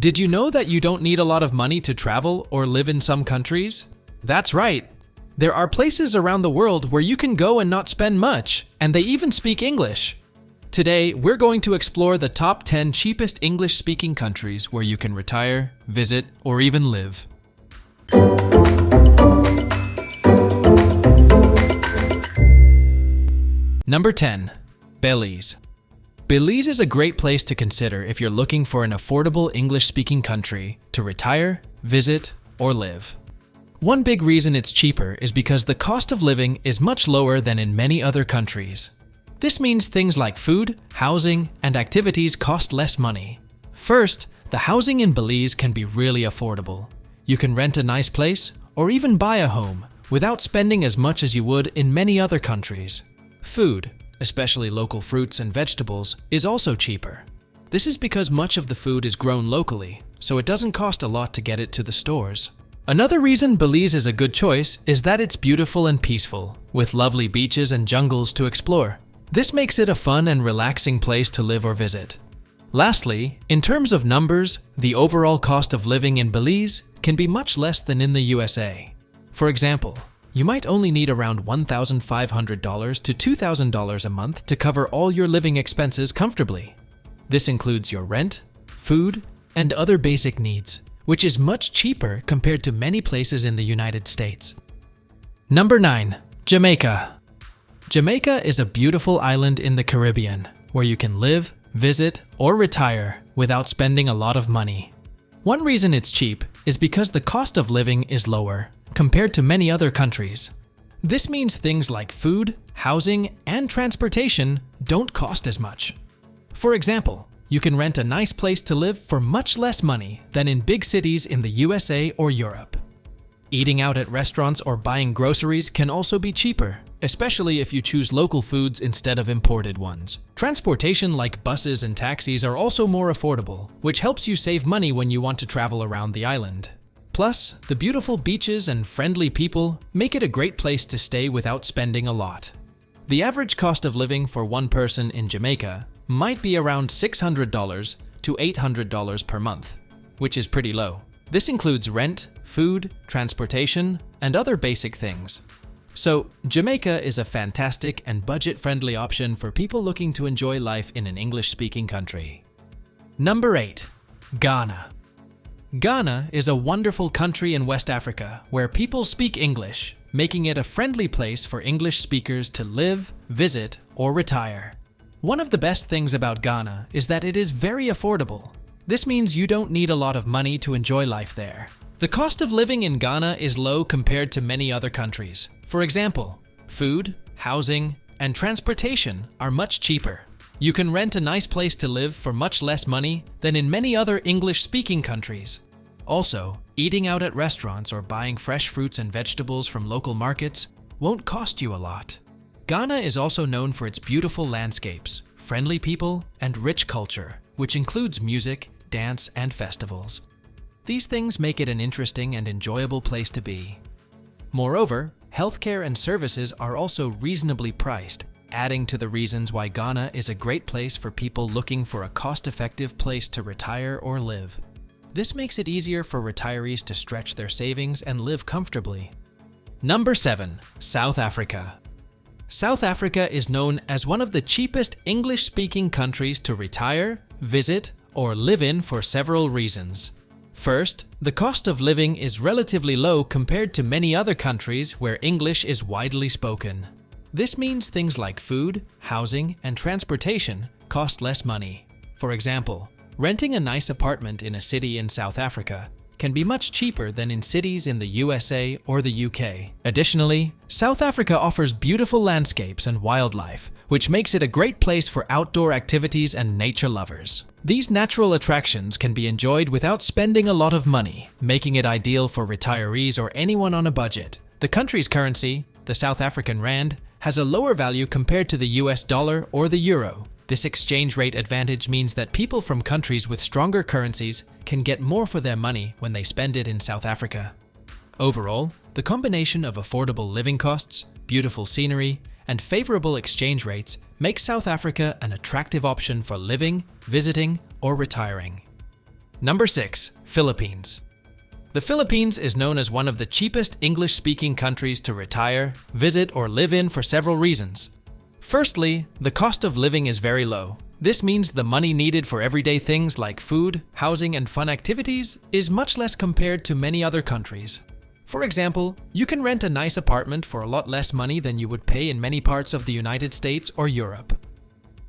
Did you know that you don't need a lot of money to travel or live in some countries? That's right. There are places around the world where you can go and not spend much, and they even speak English. Today, we're going to explore the top 10 cheapest English-speaking countries where you can retire, visit, or even live. Number 10. Belize. Belize is a great place to consider if you're looking for an affordable English-speaking country to retire, visit, or live. One big reason it's cheaper is because the cost of living is much lower than in many other countries. This means things like food, housing, and activities cost less money. First, the housing in Belize can be really affordable. You can rent a nice place or even buy a home without spending as much as you would in many other countries. Food, especially local fruits and vegetables, is also cheaper. This is because much of the food is grown locally, so it doesn't cost a lot to get it to the stores. Another reason Belize is a good choice is that it's beautiful and peaceful, with lovely beaches and jungles to explore. This makes it a fun and relaxing place to live or visit. Lastly, in terms of numbers, the overall cost of living in Belize can be much less than in the USA. For example, you might only need around $1,500 to $2,000 a month to cover all your living expenses comfortably. This includes your rent, food, and other basic needs, which is much cheaper compared to many places in the United States. Number 9. Jamaica. Jamaica is a beautiful island in the Caribbean where you can live, visit, or retire without spending a lot of money. One reason it's cheap is because the cost of living is lower compared to many other countries. This means things like food, housing, and transportation don't cost as much. For example, you can rent a nice place to live for much less money than in big cities in the USA or Europe. Eating out at restaurants or buying groceries can also be cheaper, especially if you choose local foods instead of imported ones. Transportation like buses and taxis are also more affordable, which helps you save money when you want to travel around the island. Plus, the beautiful beaches and friendly people make it a great place to stay without spending a lot. The average cost of living for one person in Jamaica might be around $600 to $800 per month, which is pretty low. This includes rent, food, transportation, and other basic things. So, Jamaica is a fantastic and budget-friendly option for people looking to enjoy life in an English-speaking country. Number 8. Ghana. Ghana is a wonderful country in West Africa where people speak English, making it a friendly place for English speakers to live, visit, or retire. One of the best things about Ghana is that it is very affordable. This means you don't need a lot of money to enjoy life there. The cost of living in Ghana is low compared to many other countries. For example, food, housing, and transportation are much cheaper. You can rent a nice place to live for much less money than in many other English-speaking countries. Also, eating out at restaurants or buying fresh fruits and vegetables from local markets won't cost you a lot. Ghana is also known for its beautiful landscapes, friendly people, and rich culture, which includes music, dance, and festivals. These things make it an interesting and enjoyable place to be. Moreover, healthcare and services are also reasonably priced, adding to the reasons why Ghana is a great place for people looking for a cost-effective place to retire or live. This makes it easier for retirees to stretch their savings and live comfortably. Number 7. South Africa. South Africa is known as one of the cheapest English-speaking countries to retire, visit, or live in for several reasons. First, the cost of living is relatively low compared to many other countries where English is widely spoken. This means things like food, housing, and transportation cost less money. For example, renting a nice apartment in a city in South Africa can be much cheaper than in cities in the USA or the UK. Additionally, South Africa offers beautiful landscapes and wildlife, which makes it a great place for outdoor activities and nature lovers. These natural attractions can be enjoyed without spending a lot of money, making it ideal for retirees or anyone on a budget. The country's currency, the South African rand, has a lower value compared to the US dollar or the euro. This exchange rate advantage means that people from countries with stronger currencies can get more for their money when they spend it in South Africa. Overall, the combination of affordable living costs, beautiful scenery, and favorable exchange rates makes South Africa an attractive option for living, visiting, or retiring. Number 6. Philippines. The Philippines is known as one of the cheapest English-speaking countries to retire, visit, or live in for several reasons. Firstly, the cost of living is very low. This means the money needed for everyday things like food, housing, and fun activities is much less compared to many other countries. For example, you can rent a nice apartment for a lot less money than you would pay in many parts of the United States or Europe.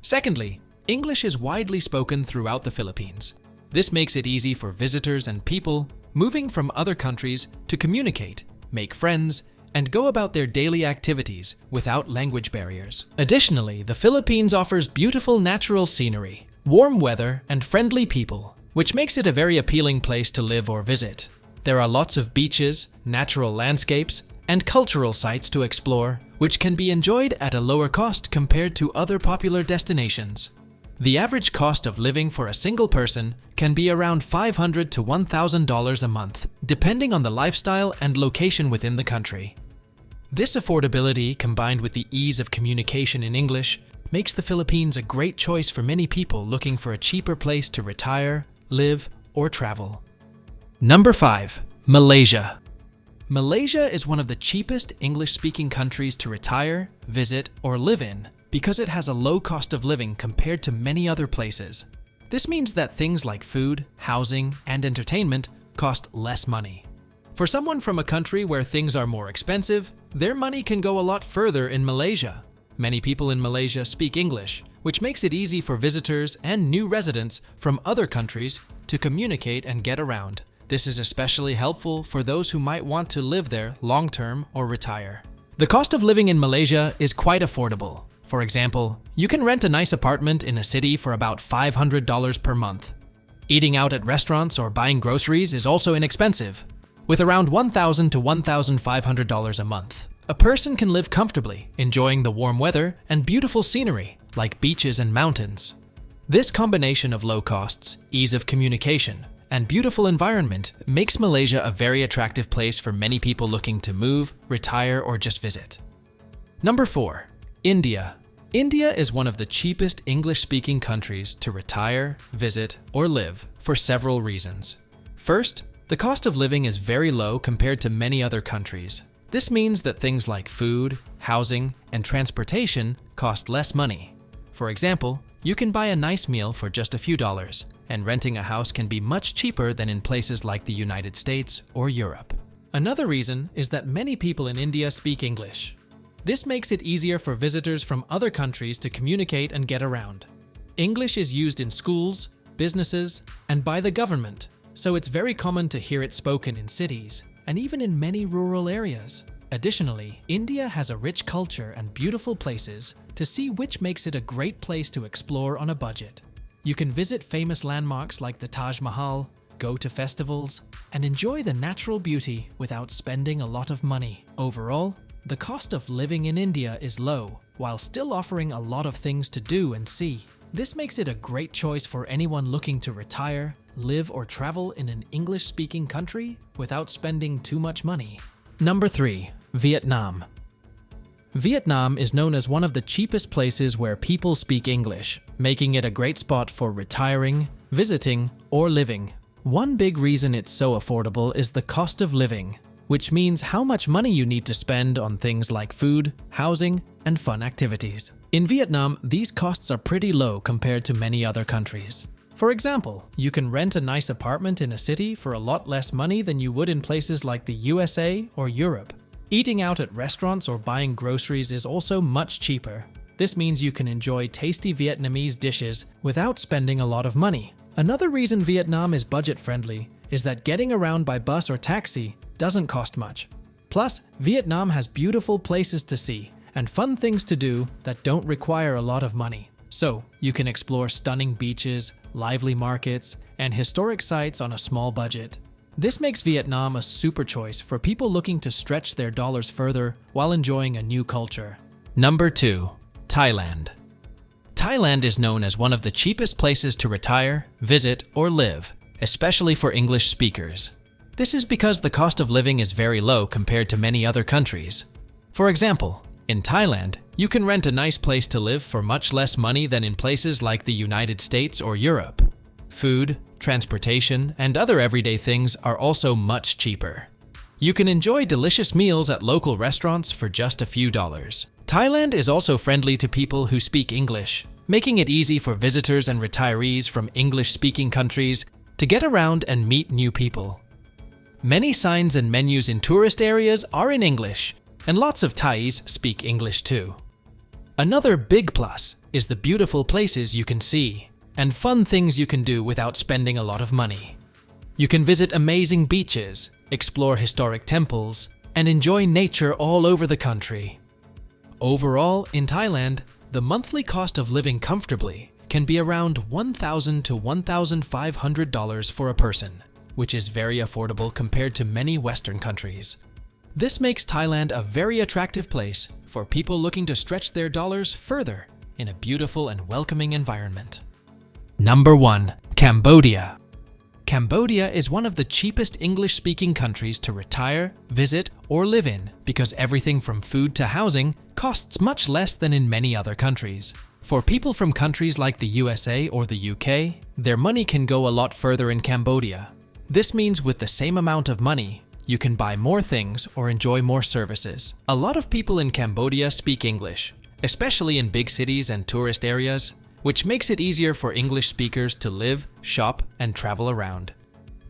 Secondly, English is widely spoken throughout the Philippines. This makes it easy for visitors and people moving from other countries to communicate, make friends, and go about their daily activities without language barriers. Additionally, the Philippines offers beautiful natural scenery, warm weather, and friendly people, which makes it a very appealing place to live or visit. There are lots of beaches, natural landscapes, and cultural sites to explore, which can be enjoyed at a lower cost compared to other popular destinations. The average cost of living for a single person can be around $500 to $1,000 a month, depending on the lifestyle and location within the country. This affordability, combined with the ease of communication in English, makes the Philippines a great choice for many people looking for a cheaper place to retire, live, or travel. Number 5. Malaysia. Malaysia is one of the cheapest English-speaking countries to retire, visit, or live in because it has a low cost of living compared to many other places. This means that things like food, housing, and entertainment cost less money. For someone from a country where things are more expensive, their money can go a lot further in Malaysia. Many people in Malaysia speak English, which makes it easy for visitors and new residents from other countries to communicate and get around. This is especially helpful for those who might want to live there long-term or retire. The cost of living in Malaysia is quite affordable. For example, you can rent a nice apartment in a city for about $500 per month. Eating out at restaurants or buying groceries is also inexpensive. With around $1,000 to $1,500 a month, a person can live comfortably, enjoying the warm weather and beautiful scenery like beaches and mountains. This combination of low costs, ease of communication, and beautiful environment makes Malaysia a very attractive place for many people looking to move, retire, or just visit. Number 4. India. India is one of the cheapest English-speaking countries to retire, visit, or live for several reasons. First, the cost of living is very low compared to many other countries. This means that things like food, housing, and transportation cost less money. For example, you can buy a nice meal for just a few dollars, and renting a house can be much cheaper than in places like the United States or Europe. Another reason is that many people in India speak English. This makes it easier for visitors from other countries to communicate and get around. English is used in schools, businesses, and by the government, so it's very common to hear it spoken in cities and even in many rural areas. Additionally, India has a rich culture and beautiful places to see, which makes it a great place to explore on a budget. You can visit famous landmarks like the Taj Mahal, go to festivals, and enjoy the natural beauty without spending a lot of money. Overall, the cost of living in India is low, while still offering a lot of things to do and see. This makes it a great choice for anyone looking to retire, live, or travel in an English-speaking country without spending too much money. Number 3. Vietnam. Vietnam is known as one of the cheapest places where people speak English, making it a great spot for retiring, visiting, or living. One big reason it's so affordable is the cost of living, which means how much money you need to spend on things like food, housing, and fun activities. In Vietnam, these costs are pretty low compared to many other countries. For example, you can rent a nice apartment in a city for a lot less money than you would in places like the USA or Europe. Eating out at restaurants or buying groceries is also much cheaper. This means you can enjoy tasty Vietnamese dishes without spending a lot of money. Another reason Vietnam is budget-friendly is that getting around by bus or taxi doesn't cost much. Plus, Vietnam has beautiful places to see and fun things to do that don't require a lot of money. So, you can explore stunning beaches, lively markets, and historic sites on a small budget. This makes Vietnam a super choice for people looking to stretch their dollars further while enjoying a new culture. Number 2. Thailand. Thailand is known as one of the cheapest places to retire, visit, or live, especially for English speakers. This is because the cost of living is very low compared to many other countries. For example, in Thailand, you can rent a nice place to live for much less money than in places like the United States or Europe. Food, transportation, and other everyday things are also much cheaper. You can enjoy delicious meals at local restaurants for just a few dollars. Thailand is also friendly to people who speak English, making it easy for visitors and retirees from English-speaking countries to get around and meet new people. Many signs and menus in tourist areas are in English, and lots of Thais speak English too. Another big plus is the beautiful places you can see and fun things you can do without spending a lot of money. You can visit amazing beaches, explore historic temples, and enjoy nature all over the country. Overall, in Thailand, the monthly cost of living comfortably can be around $1,000 to $1,500 for a person, which is very affordable compared to many Western countries. This makes Thailand a very attractive place for people looking to stretch their dollars further in a beautiful and welcoming environment. Number 1. Cambodia. Cambodia is one of the cheapest English-speaking countries to retire, visit, or live in because everything from food to housing costs much less than in many other countries. For people from countries like the USA or the UK, their money can go a lot further in Cambodia. This means with the same amount of money, you can buy more things or enjoy more services. A lot of people in Cambodia speak English, especially in big cities and tourist areas, which makes it easier for English speakers to live, shop, and travel around.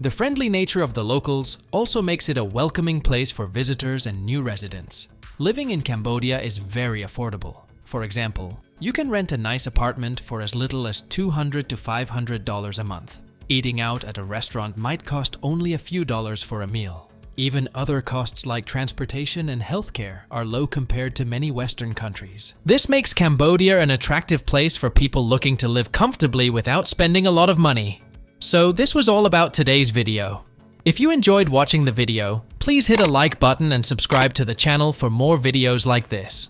The friendly nature of the locals also makes it a welcoming place for visitors and new residents. Living in Cambodia is very affordable. For example, you can rent a nice apartment for as little as $200 to $500 a month. Eating out at a restaurant might cost only a few dollars for a meal. Even other costs like transportation and healthcare are low compared to many Western countries. This makes Cambodia an attractive place for people looking to live comfortably without spending a lot of money. So this was all about today's video. If you enjoyed watching the video, please hit a like button and subscribe to the channel for more videos like this.